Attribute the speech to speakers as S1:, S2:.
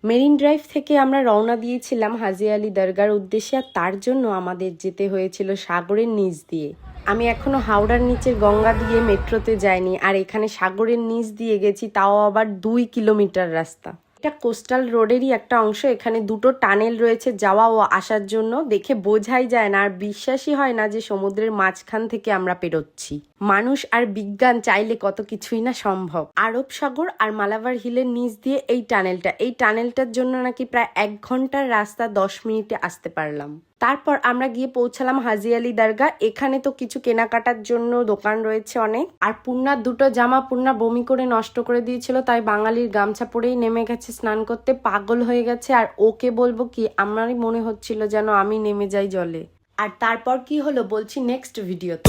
S1: Marine drive থেকে আমরা রওনা দিয়েছিলাম হাজি আলী দরগার উদ্দেশ্যে, আর তার জন্য আমাদের যেতে হয়েছিল সাগরের নিচ দিয়ে। আমি এখনো হাওড়ার নিচের গঙ্গা দিয়ে মেট্রোতে যাইনি, আর এখানে সাগরের নিচ দিয়ে গেছি, তাও আবার 2 কিলোমিটার রাস্তা। এটা কোস্টাল রোডেরই একটা অংশ। এখানে দুটো টানেল রয়েছে যাওয়া ও আসার জন্য। দেখে বোঝাই যায় না আর বিশ্বাসই হয় না যে সমুদ্রের মাঝখান থেকে আমরা পেরোচ্ছি। মানুষ আর বিজ্ঞান চাইলে কত কিছুই না সম্ভব। আরব সাগর আর মালাবার হিলের নিচ দিয়ে এই টানেলটার জন্য নাকি প্রায় 1 ঘন্টার রাস্তা 10 মিনিটে আসতে পারলাম। তারপর আমরা গিয়ে পৌঁছালাম হাজি আলী দরগা। এখানে তো কিছু কেনাকাটার জন্য দোকান রয়েছে অনেক। আর পূর্ণার দুটো জামা পূর্ণা বমি করে নষ্ট করে দিয়েছিল, তাই বাঙালির গামছা পরেই নেমে গেছে স্নান করতে। পাগল হয়ে গেছে, আর ওকে বলবো কি, আমারই মনে হচ্ছিল যেন আমি নেমে যাই জলে। আর তারপর কি হলো বলছি নেক্সট ভিডিওতে।